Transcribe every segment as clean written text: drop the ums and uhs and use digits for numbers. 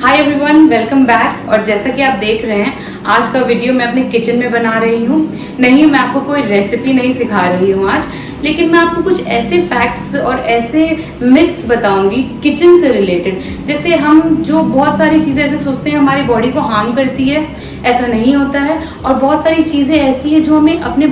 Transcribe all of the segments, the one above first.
Hi everyone, welcome back. और जैसा कि आप देख रहे हैं, आज का वीडियो मैं अपने किचन में बना रही हूँ। नहीं, मैं आपको कोई रेसिपी नहीं सिखा रही हूँ आज, लेकिन मैं आपको कुछ ऐसे फैक्ट्स और ऐसे मिथ्स बताऊंगी किचन से रिलेटेड। जैसे हम जो बहुत सारी चीज़ें ऐसे सोचते हैं हमारी बॉडी को हार्म करती है, ऐसा नहीं होता है। और बहुत सारी चीज़ें ऐसी हैं जो हमें अपने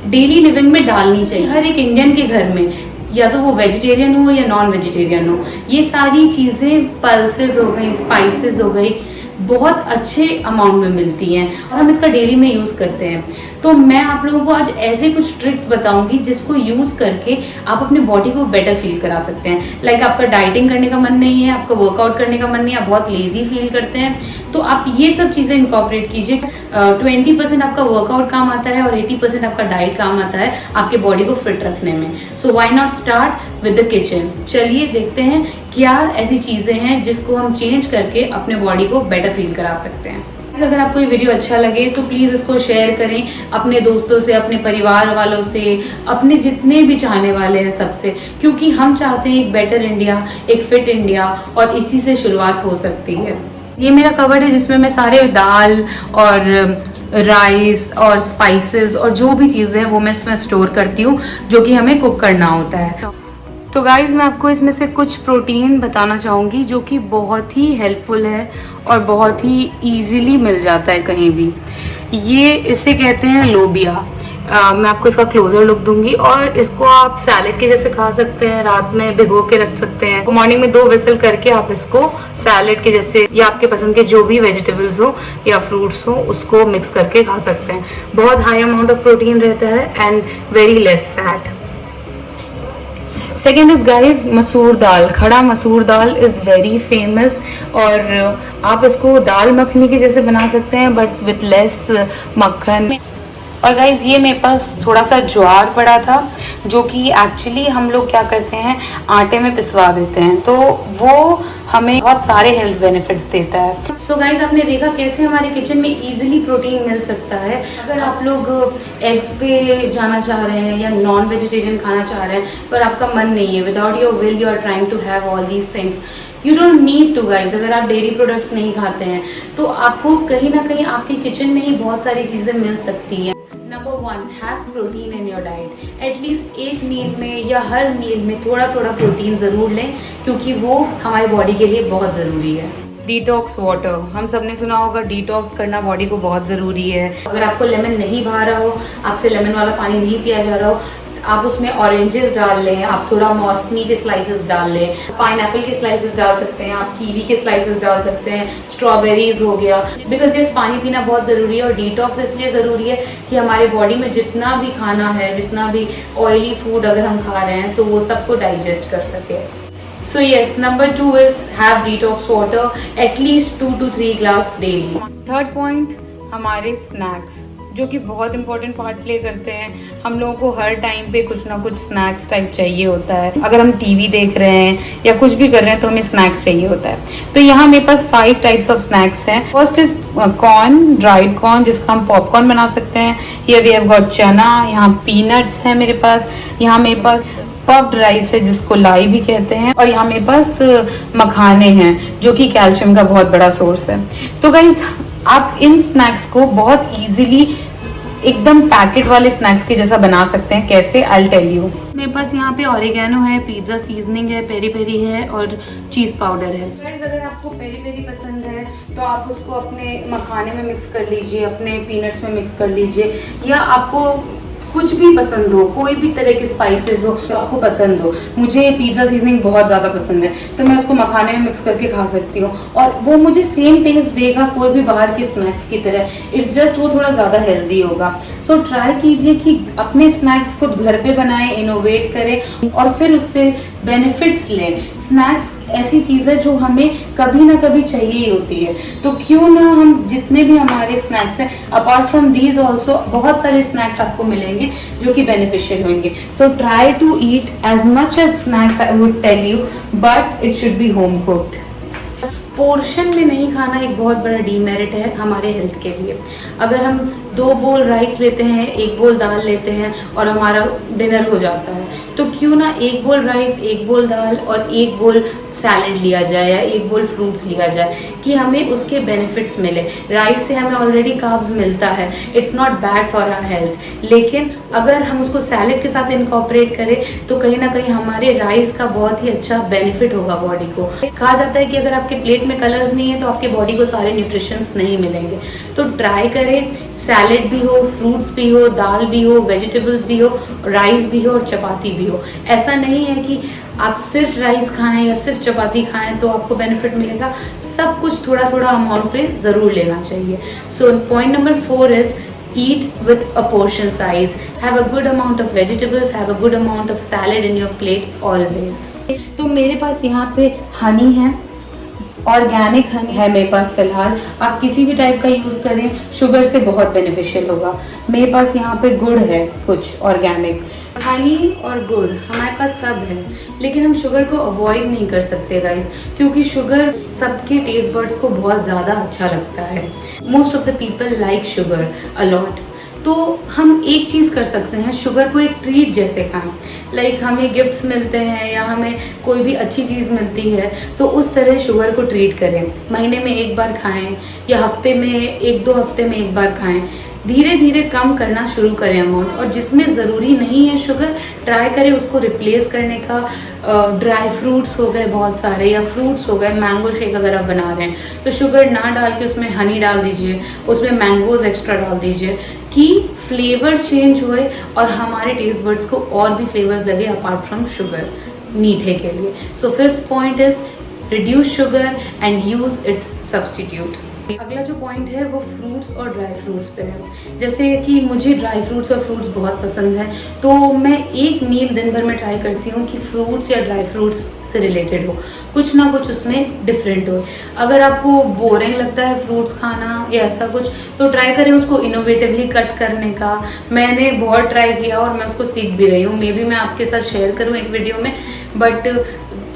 डेली लिविंग में डालनी चाहिए। हर एक इंडियन के घर में, या तो वो वेजिटेरियन हो या नॉन वेजिटेरियन हो, ये सारी चीज़ें पल्सेस हो गई, स्पाइसेस हो गई, बहुत अच्छे अमाउंट में मिलती हैं और हम इसका डेली में यूज़ करते हैं। तो मैं आप लोगों को आज ऐसे कुछ ट्रिक्स बताऊंगी जिसको यूज़ करके आप अपने बॉडी को बेटर फील करा सकते हैं। लाइक आपका डाइटिंग करने का मन नहीं है, आपका वर्कआउट करने का मन नहीं है, आप बहुत लेजी फील करते हैं, तो आप ये सब चीज़ें इंकॉर्पोरेट कीजिए। 20% आपका वर्कआउट काम आता है और 80% आपका डाइट काम आता है आपके बॉडी को फिट रखने में। So why not start with the kitchen. चलिए देखते हैं क्या ऐसी चीज़ें हैं जिसको हम चेंज करके अपने बॉडी को बेटर फील करा सकते हैं। अगर आपको ये वीडियो अच्छा लगे तो प्लीज़ इसको शेयर करें अपने दोस्तों से, अपने परिवार वालों से, अपने जितने भी चाहने वाले हैं सबसे, क्योंकि हम चाहते हैं एक बेटर इंडिया, एक फिट इंडिया, और इसी से शुरुआत हो सकती है। ये मेरा कबर्ड है जिसमें मैं सारे दाल और राइस और स्पाइसेस और जो भी चीज़ें हैं वो मैं इसमें स्टोर करती हूँ जो कि हमें कुक करना होता है। तो गाइज़, मैं आपको इसमें से कुछ प्रोटीन बताना चाहूँगी जो कि बहुत ही हेल्पफुल है और बहुत ही इजीली मिल जाता है कहीं भी। ये इसे कहते हैं लोबिया। मैं आपको इसका क्लोजर लुक दूंगी। और इसको आप सैलेड के जैसे खा सकते हैं, रात में भिगो के रख सकते हैं, तो मॉर्निंग में 2 विसल करके आप इसको सैलेड के जैसे या आपके पसंद के जो भी वेजिटेबल्स हो या फ्रूट्स हो उसको मिक्स करके खा सकते हैं। बहुत हाई अमाउंट ऑफ प्रोटीन रहता है and very less fat. Second is guys मसूर दाल। खड़ा मसूर दाल इज़ वेरी फेमस और आप इसको दाल मखनी के जैसे बना सकते हैं बट विथ लेस मक्खन। और गाइज, ये मेरे पास थोड़ा सा ज्वार पड़ा था जो कि एक्चुअली हम लोग क्या करते हैं, आटे में पिसवा देते हैं, तो वो हमें बहुत सारे हेल्थ बेनिफिट्स देता है। सो गाइज, आपने देखा कैसे हमारे किचन में इजीली प्रोटीन मिल सकता है। अगर आप लोग एग्स पे जाना चाह रहे हैं या नॉन वेजिटेरियन खाना चाह रहे हैं पर आपका मन नहीं है, without your will you are trying to have all these things, you don't need to guys. अगर आप डेयरी प्रोडक्ट्स नहीं खाते हैं तो आपको कहीं ना कहीं आपके किचन में ही बहुत सारी चीज़ें मिल सकती हैं। Number 1, have protein in your diet. At least एक मील में या हर मील में थोड़ा थोड़ा प्रोटीन ज़रूर लें, क्योंकि वो हमारी बॉडी के लिए बहुत ज़रूरी है। डिटॉक्स वाटर, हम सब ने सुना होगा, डिटॉक्स करना बॉडी को बहुत ज़रूरी है। अगर आपको लेमन नहीं भा रहा हो, आपसे लेमन वाला पानी नहीं पिया जा रहा हो, आप उसमें ऑरेंजेस डाल लें, आप थोड़ा मौसमी के स्लाइसेस डाल लें, पाइनएप्पल के स्लाइसेस डाल सकते हैं, आप कीवी के स्लाइसेस डाल सकते हैं, स्ट्रॉबेरीज हो गया। बिकॉज ये पानी पीना बहुत ज़रूरी है। और डिटॉक्स इसलिए ज़रूरी है कि हमारे बॉडी में जितना भी खाना है, जितना भी ऑयली फूड अगर हम खा रहे हैं तो वो सबको डाइजेस्ट कर सके। So yes, number 2 is have detox water, at least 2 to 3 glass daily. Third point, हमारे स्नैक्स जो कि बहुत इंपॉर्टेंट पार्ट प्ले करते हैं। हम लोगों को हर टाइम पे कुछ ना कुछ स्नैक्स टाइप चाहिए होता है। अगर हम टीवी देख रहे हैं या कुछ भी कर रहे हैं तो हमें स्नैक्स चाहिए होता है। तो यहाँ मेरे पास 5 टाइप्स ऑफ स्नैक्स हैं। First is corn, dried corn, जिसका हम पॉपकॉर्न बना सकते हैं। हियर वी हैव गॉट चना, यहाँ पीनट्स हैं मेरे पास, यहाँ मेरे पास पफ्ड राइस है जिसको लाई भी कहते हैं, और यहाँ मेरे पास मखाने हैं जो कि कैल्शियम का बहुत बड़ा सोर्स है। तो गाइज, आप इन स्नैक्स को बहुत इजीली एकदम पैकेट वाले स्नैक्स के जैसा बना सकते हैं। कैसे, आई टेल यू। मेरे पास यहाँ पे ऑरिगेनो है, पिज्जा सीजनिंग है, पेरी पेरी है और चीज़ पाउडर है। गाइस, अगर आपको पेरी पेरी पसंद है तो आप उसको अपने मखाने में मिक्स कर लीजिए, अपने पीनट्स में मिक्स कर लीजिए, या आपको कुछ भी पसंद हो, कोई भी तरह के स्पाइसेस हो तो आपको पसंद हो। मुझे पिज़्ज़ा सीजनिंग बहुत ज़्यादा पसंद है तो मैं उसको मखाने में मिक्स करके खा सकती हूँ और वो मुझे सेम टेस्ट देगा कोई भी बाहर के स्नैक्स की तरह। इट्स जस्ट वो थोड़ा ज़्यादा हेल्दी होगा। सो ट्राई कीजिए कि अपने स्नैक्स खुद घर पे बनाएं, इनोवेट करें और फिर उससे बेनिफिट्स लें। स्नैक्स ऐसी चीज़ है जो हमें कभी ना कभी चाहिए ही होती है, तो क्यों ना हम जितने भी हमारे स्नैक्स हैं, अपार्ट फ्रॉम दीज ऑल्सो बहुत सारे स्नैक्स आपको मिलेंगे जो कि बेनिफिशियल होंगे। So try to eat as much as snacks I would tell you, but it should be home cooked. Portion में नहीं खाना एक बहुत बड़ा डीमेरिट है हमारे हेल्थ के लिए। अगर हम 2 बोल राइस लेते हैं, 1 बोल दाल लेते हैं और हमारा डिनर हो जाता है, तो क्यों ना एक बोल राइस, एक बोल दाल और एक बोल सैलेड लिया जाए या एक बोल फ्रूट्स लिया जाए कि हमें उसके बेनिफिट्स मिले। राइस से हमें ऑलरेडी कार्ब्स मिलता है, it's not bad for our health, लेकिन अगर हम उसको सैलेड के साथ इनकॉर्पोरेट करें तो कहीं ना कहीं हमारे राइस का बहुत ही अच्छा बेनिफिट होगा बॉडी को। कहा जाता है कि अगर आपके प्लेट में कलर्स नहीं है तो आपके बॉडी को सारे न्यूट्रिशंस नहीं मिलेंगे। तो ट्राई करें, सैलेड भी हो, फ्रूट्स भी हो, दाल भी हो, वेजिटेबल्स भी हो, राइस भी हो और चपाती भी हो। ऐसा नहीं है कि आप सिर्फ राइस खाएं या सिर्फ चपाती खाएं तो आपको बेनिफिट मिलेगा, सब कुछ थोड़ा थोड़ा अमाउंट पे ज़रूर लेना चाहिए। So point number 4 is eat with a portion size, have a good amount of vegetables, have a good amount of salad in your plate always। तो मेरे पास यहाँ पे हनी है, ऑर्गेनिक हनी है मेरे पास फिलहाल, आप किसी भी टाइप का यूज़ करें, शुगर से बहुत बेनिफिशियल होगा। मेरे पास यहाँ पे गुड़ है कुछ ऑर्गेनिक, हनी और गुड़ हमारे पास सब है, लेकिन हम शुगर को अवॉइड नहीं कर सकते गाइस, क्योंकि शुगर सबके टेस्ट बर्ड्स को बहुत ज़्यादा अच्छा लगता है। Most of the people like sugar a lot. तो हम एक चीज़ कर सकते हैं, शुगर को एक ट्रीट जैसे खाएं। लाइक हमें गिफ्ट्स मिलते हैं या हमें कोई भी अच्छी चीज़ मिलती है तो उस तरह शुगर को ट्रीट करें। महीने में एक बार खाएं या हफ्ते में 1-2 हफ्ते में एक बार खाएं। धीरे धीरे कम करना शुरू करें अमाउंट, और जिसमें ज़रूरी नहीं है शुगर, ट्राई करें उसको रिप्लेस करने का। ड्राई फ्रूट्स हो गए बहुत सारे, या फ्रूट्स हो गए, मैंगो शेक अगर आप बना रहे हैं तो शुगर ना डाल के उसमें हनी डाल दीजिए, उसमें मैंगोज एक्स्ट्रा डाल दीजिए कि फ्लेवर चेंज होए और हमारे टेस्ट बर्ड्स को और भी फ्लेवर्स लगे अपार्ट फ्रॉम शुगर मीठे के लिए। सो 5th point is reduce sugar and use it's substitute. अगला जो पॉइंट है वो फ्रूट्स और ड्राई फ्रूट्स पे है। जैसे कि मुझे ड्राई फ्रूट्स और फ्रूट्स बहुत पसंद है, तो मैं एक मील दिन भर में ट्राई करती हूँ कि फ्रूट्स या ड्राई फ्रूट्स से रिलेटेड हो, कुछ ना कुछ उसमें डिफरेंट हो। अगर आपको बोरिंग लगता है फ्रूट्स खाना या ऐसा कुछ, तो ट्राई करें उसको इनोवेटिवली कट करने का। मैंने बहुत ट्राई किया और मैं उसको सीख भी रही हूँ, मे बी मैं आपके साथ शेयर करूँ एक वीडियो में। बट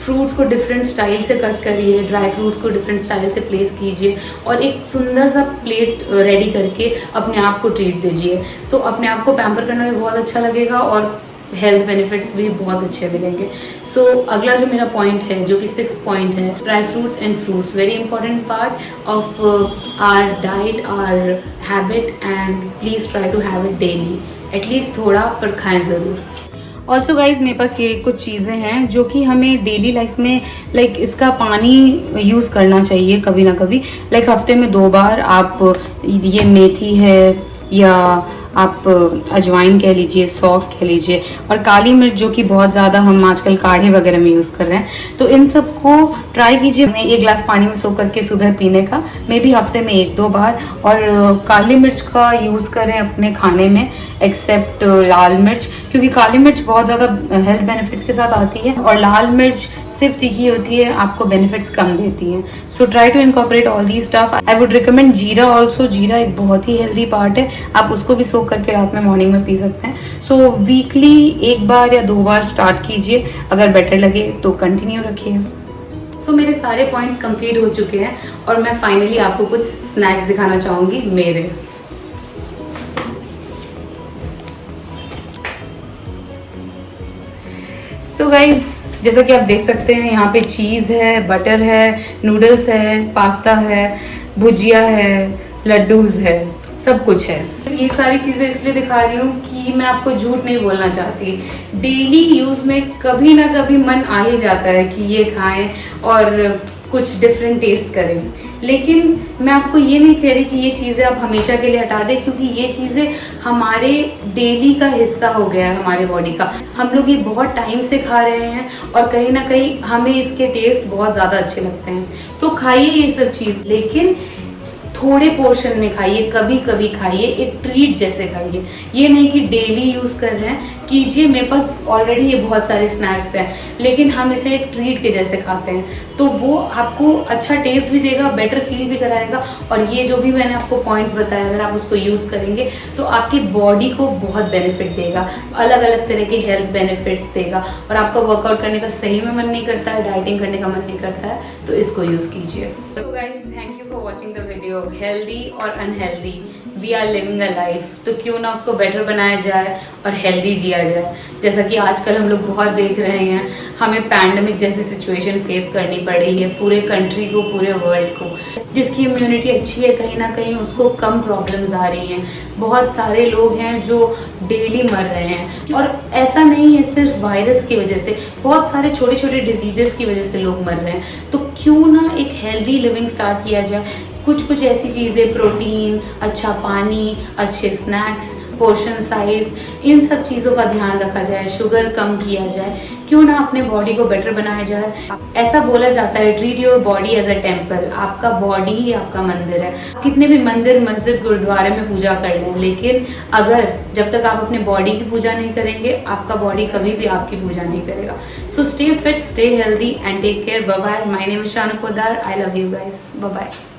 फ्रूट्स को डिफरेंट स्टाइल से कट करिए, ड्राई फ्रूट्स को डिफरेंट स्टाइल से प्लेस कीजिए और एक सुंदर सा प्लेट रेडी करके अपने आप को ट्रीट दीजिए। तो अपने आप को पैम्पर करना भी बहुत अच्छा लगेगा और हेल्थ बेनिफिट्स भी बहुत अच्छे मिलेंगे। सो अगला जो मेरा पॉइंट है, जो कि 6th पॉइंट है, dry fruits and fruits, very important part of our diet, our habit, and please try to have it daily, at least थोड़ा पर खाएं ज़रूर। ऑल्सो गाइज मेरे पास ये कुछ चीज़ें हैं जो कि हमें डेली लाइफ में लाइक इसका पानी यूज़ करना चाहिए कभी ना कभी। लाइक हफ्ते में 2 बार आप, ये मेथी है या आप अजवाइन कह लीजिए, सौंफ कह लीजिए, और काली मिर्च जो कि बहुत ज़्यादा हम आजकल काढ़े वगैरह में यूज़ कर रहे हैं, तो इन सब को ट्राई कीजिए। हमें 1 गिलास पानी में सोख करके सुबह पीने का, मे भी हफ्ते में 1-2 बार। और काली मिर्च का यूज़ करें अपने खाने में, एक्सेप्ट लाल मिर्च, क्योंकि काली मिर्च बहुत ज़्यादा हेल्थ बेनिफिट्स के साथ आती है और लाल मिर्च सिर्फ तीखी होती है, आपको बेनिफिट कम देती है। So try to incorporate all the stuff. I would recommend jeera also. जीरा एक बहुत ही हेल्दी पार्ट है, आप उसको भी सोख करके रात में मॉर्निंग में पी सकते हैं। सो वीकली 1 बार या 2 बार स्टार्ट कीजिए, अगर बेटर लगे तो कंटिन्यू रखिए। सो मेरे सारे पॉइंट्स कंप्लीट हो चुके हैं और मैं फाइनली आपको कुछ स्नैक्स दिखाना चाहूँगी मेरे। तो गाइज जैसा कि आप देख सकते हैं, यहाँ पे चीज़ है, बटर है, नूडल्स है, पास्ता है, भुजिया है, लड्डूज है, सब कुछ है। तो ये सारी चीज़ें इसलिए दिखा रही हूँ कि मैं आपको झूठ नहीं बोलना चाहती। डेली यूज़ में कभी ना कभी मन आ ही जाता है कि ये खाएं और कुछ डिफरेंट टेस्ट करें, लेकिन मैं आपको ये नहीं कह रही कि ये चीज़ें आप हमेशा के लिए हटा दें, क्योंकि ये चीज़ें हमारे डेली का हिस्सा हो गया है हमारे बॉडी का। हम लोग ये बहुत टाइम से खा रहे हैं और कहीं ना कहीं हमें इसके टेस्ट बहुत ज़्यादा अच्छे लगते हैं। तो खाइए ये सब चीज़, लेकिन थोड़े पोर्शन में खाइए, कभी कभी खाइए, एक ट्रीट जैसे खाइए। ये नहीं कि डेली यूज़ कर रहे हैं, कीजिए। मेरे पास ऑलरेडी ये बहुत सारे स्नैक्स हैं, लेकिन हम इसे एक ट्रीट के जैसे खाते हैं, तो वो आपको अच्छा टेस्ट भी देगा, बेटर फील भी कराएगा। और ये जो भी मैंने आपको पॉइंट्स बताया, अगर आप उसको यूज़ करेंगे तो आपकी बॉडी को बहुत बेनिफिट देगा, अलग अलग तरह के हेल्थ बेनिफिट्स देगा, और आपका वर्कआउट करने का सही में मन नहीं करता है, डाइटिंग करने का मन नहीं करता है, तो इसको यूज़ कीजिए। तो guys thank you for watching the video. Healthy और unhealthy we are living a life, तो क्यों ना उसको बेटर बनाया जाए और हेल्दी जिया जाए। जैसा कि आजकल हम लोग बहुत देख रहे हैं, हमें पैंडमिक जैसी सिचुएशन फेस करनी पड़ रही है, पूरे कंट्री को, पूरे वर्ल्ड को। जिसकी इम्यूनिटी अच्छी है कहीं ना कहीं उसको कम प्रॉब्लम्स आ रही हैं। बहुत सारे लोग हैं जो डेली मर रहे हैं, और ऐसा नहीं है सिर्फ वायरस की वजह से, बहुत सारे छोटे छोटे डिजीजेस की वजह से लोग मर रहे हैं। तो क्यों ना एक हेल्दी लिविंग स्टार्ट किया जाए, कुछ ऐसी चीज़ें, प्रोटीन, अच्छा पानी, अच्छे स्नैक्स, पोर्शन साइज, इन सब चीज़ों का ध्यान रखा जाए, शुगर कम किया जाए, क्यों ना अपने बॉडी को बेटर बनाया जाए। ऐसा बोला जाता है, treat your body as a temple. आपका बॉडी ही आपका मंदिर है। कितने भी मंदिर, मस्जिद, गुरुद्वारे में पूजा कर लें, लेकिन अगर जब तक आप अपने बॉडी की पूजा नहीं करेंगे, आपका बॉडी कभी भी आपकी पूजा नहीं करेगा। So stay fit, stay healthy and take care. Bye bye. My name is Shanu Poddar. I love you guys. Bye bye.